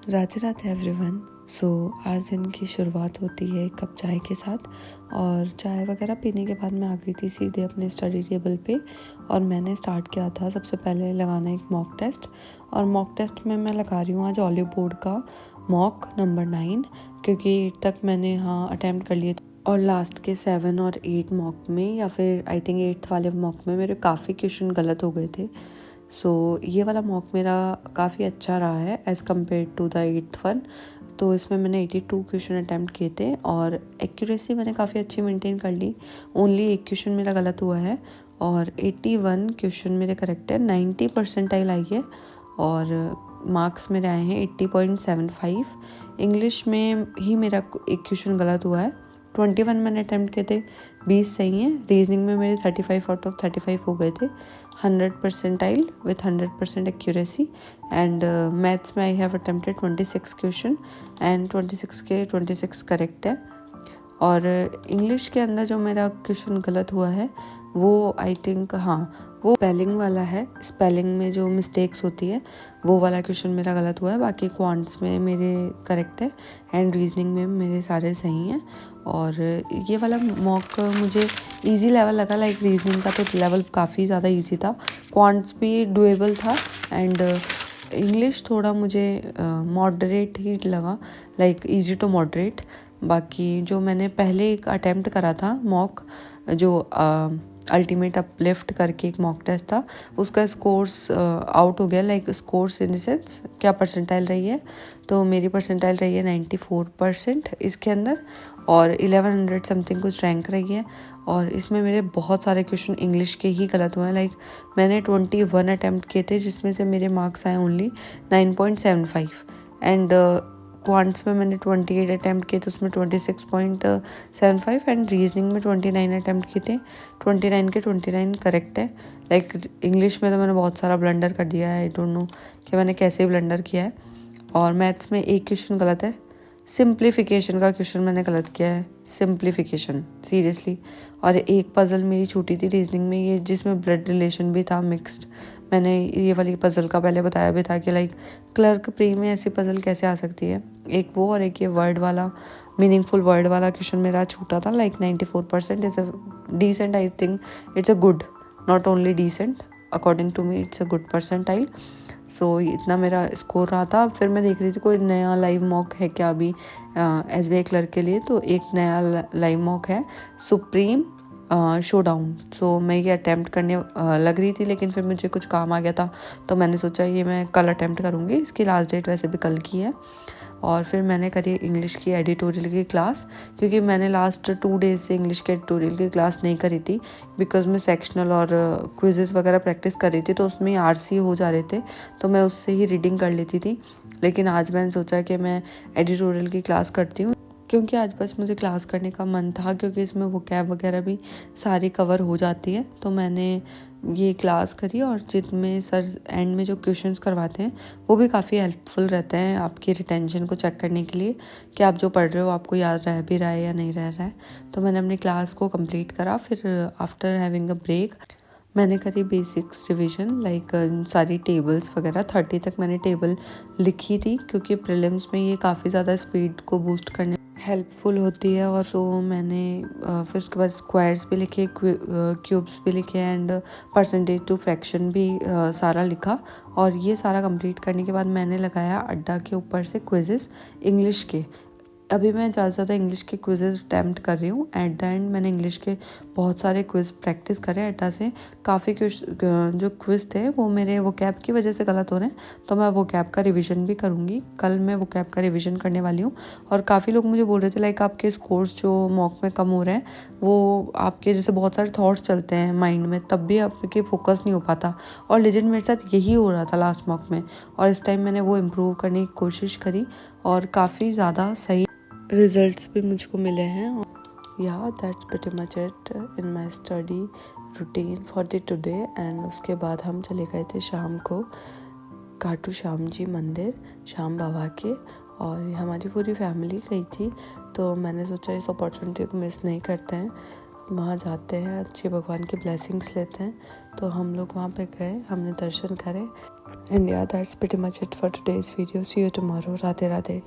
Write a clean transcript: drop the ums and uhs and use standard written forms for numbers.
Radhe Radhe everyone. सो आज दिन की शुरुआत होती है एक कप चाय के साथ, और चाय वगैरह पीने के बाद मैं आ गई थी सीधे अपने स्टडी टेबल पे। और मैंने स्टार्ट किया था सबसे पहले लगाना एक मॉक टेस्ट। और मॉक टेस्ट में मैं लगा रही हूँ आज ऑलिव बोर्ड का मॉक नंबर 9, क्योंकि 8 तक मैंने अटैम्प्ट कर लिए थे। और लास्ट के 7 और 8 मॉक में, या फिर आई थिंक 8th वाले मॉक में मेरे काफ़ी क्वेश्चन गलत हो गए थे। ये वाला मॉक मेरा काफ़ी अच्छा रहा है as compare to the 8th one. तो इसमें मैंने 82 क्वेश्चन अटैम्प्ट किए थे और एक्यूरेसी मैंने काफ़ी अच्छी मेंटेन कर ली। ओनली एक क्वेश्चन मेरा गलत हुआ है और 81 क्वेश्चन मेरे करेक्ट है। 90 परसेंटाइल आई है और मार्क्स मेरे आए हैं 80.75। इंग्लिश में ही मेरा एक क्वेश्चन गलत हुआ है। 21 मैंने अटैम्प्ट किए थे, 20 सही हैं। रीजनिंग में मेरे 35 आउट ऑफ 35 हो गए थे, 100 percentile with 100% accuracy. And maths में I have attempted 26 question and 26 के 26 करेक्ट है। और इंग्लिश के अंदर जो मेरा क्वेश्चन गलत हुआ है वो आई थिंक वो स्पेलिंग वाला है। स्पेलिंग में जो मिस्टेक्स होती है वो वाला क्वेश्चन मेरा गलत हुआ है। बाकी क्वांट्स में मेरे करेक्ट है एंड रीजनिंग में मेरे सारे सही हैं। और ये वाला मॉक मुझे इजी लेवल लगा। लाइक रीजनिंग का तो लेवल काफ़ी ज़्यादा इजी था, क्वांट्स भी डुएबल था एंड इंग्लिश थोड़ा मुझे मॉडरेट ही लगा, लाइक इजी टू मॉडरेट। बाकी जो मैंने पहले एक अटेम्प्ट करा था मॉक, जो अल्टीमेट अपलिफ्ट करके एक मॉक टेस्ट था, उसका स्कोर्स आउट हो गया। Like scores in the sense क्या परसेंटाइल रही है, तो मेरी परसेंटाइल रही है 94% इसके अंदर, और 1100 समथिंग कुछ रैंक रही है। और इसमें मेरे बहुत सारे क्वेश्चन इंग्लिश के ही गलत हुए हैं। लाइक मैंने 21 अटैम्प्ट किए थे जिसमें से मेरे मार्क्स आए ओनली 9.75। एंड क्वांट्स में मैंने 28 अटैम्प्ट किए थे, उसमें 26.75। एंड रीजनिंग में 29 अटैम्प्ट किए थे, 29 के 29 करेक्ट है। लाइक इंग्लिश में तो मैंने बहुत सारा ब्लंडर कर दिया है, आई डोंट नो कि मैंने कैसे ब्लंडर किया है। और मैथ्स में एक क्वेश्चन गलत है, सिंप्लीफिकेशन का क्वेश्चन मैंने गलत किया है, सिंप्लीफिकेशन सीरियसली। और एक पज़ल मेरी छूटी थी रीजनिंग में, ये जिसमें ब्लड रिलेशन भी था मिक्स्ड। मैंने ये वाली पज़ल का पहले बताया भी था कि लाइक क्लर्क प्री में ऐसी पज़ल कैसे आ सकती है। एक वो और एक ये वर्ड वाला, मीनिंगफुल वर्ड वाला क्वेश्चन मेरा छूटा था। Like 94% is a decent, I think it's a good, not only decent, according to me it's a good percentile. इतना मेरा स्कोर रहा था। फिर मैं देख रही थी कोई नया लाइव मॉक है क्या अभी SBI क्लर्क के लिए, तो एक नया लाइव मॉक है सुप्रीम शोडाउन। मैं ये अटैम्प्ट करने लग रही थी, लेकिन फिर मुझे कुछ काम आ गया था, तो मैंने सोचा ये मैं कल अटैम्प्ट करूँगी। इसकी लास्ट डेट वैसे भी कल की है। और फिर मैंने करी इंग्लिश की एडिटोरियल की क्लास, क्योंकि मैंने लास्ट 2 डेज से इंग्लिश के एडिटोरियल की क्लास नहीं करी थी, बिकॉज मैं सेक्शनल और क्विजेस वगैरह प्रैक्टिस कर रही थी, तो उसमें RC हो जा रहे थे, तो मैं उससे ही रीडिंग कर लेती थी। लेकिन आज मैंने सोचा कि मैं एडिटोरियल की क्लास करती हूँ, क्योंकि आज बस मुझे क्लास करने का मन था, क्योंकि इसमें वोकैब वगैरह भी सारी कवर हो जाती है। तो मैंने ये क्लास करी, और जिनमें सर एंड में जो क्वेश्चंस करवाते हैं वो भी काफ़ी हेल्पफुल रहते हैं आपकी रिटेंशन को चेक करने के लिए कि आप जो पढ़ रहे हो आपको याद रह भी रहा है या नहीं रह रहा है। तो मैंने अपनी क्लास को कंप्लीट करा। फिर आफ्टर हैविंग अ ब्रेक मैंने करी बेसिक्स रिवीजन, लाइक सारी टेबल्स वगैरह 30 तक मैंने टेबल लिखी थी, क्योंकि प्रीलिम्स में ये काफ़ी ज़्यादा स्पीड को बूस्ट करने हेल्पफुल होती है। और मैंने फिर उसके बाद स्क्वायर्स भी लिखे, क्यूब्स भी लिखे एंड परसेंटेज टू फ्रैक्शन भी सारा लिखा। और ये सारा कंप्लीट करने के बाद मैंने लगाया अड्डा के ऊपर से क्विजेस इंग्लिश के। अभी मैं ज़्यादा से ज़्यादा इंग्लिश के क्विजेस अटैम्प्ट कर रही हूँ। एट द एंड मैंने इंग्लिश के बहुत सारे क्विज प्रैक्टिस करे अड्डा से। काफ़ी जो क्विज थे वो मेरे वोकैब की वजह से गलत हो रहे हैं, तो मैं वोकैब का रिवीजन भी करूँगी। कल मैं वोकैब का रिवीजन करने वाली हूँ। और काफ़ी लोग मुझे बोल रहे थे लाइक आपके स्कोर्स जो मॉक में कम हो रहे हैं, वो आपके जैसे बहुत सारे थॉट्स चलते हैं माइंड में, तब भी आपके फोकस नहीं हो पाता। और लेजेंड मेरे साथ यही हो रहा था लास्ट मॉक में, और इस टाइम मैंने वो इम्प्रूव करने की कोशिश करी और काफ़ी ज़्यादा सही रिजल्ट्स भी मुझको मिले हैं। That's pretty much it in my study routine for the today. And उसके बाद हम चले गए थे शाम को खाटू श्याम जी मंदिर, श्याम बाबा के, और हमारी पूरी फैमिली गई थी। तो मैंने सोचा इस अपॉर्चुनिटी को मिस नहीं करते हैं। वहाँ जाते हैं, अच्छी भगवान की ब्लेसिंग्स लेते हैं। तो हम लोग वहाँ पे गए, हमने दर्शन करे। एंड या that's pretty much it for today's video. See you tomorrow. Radhe Radhe.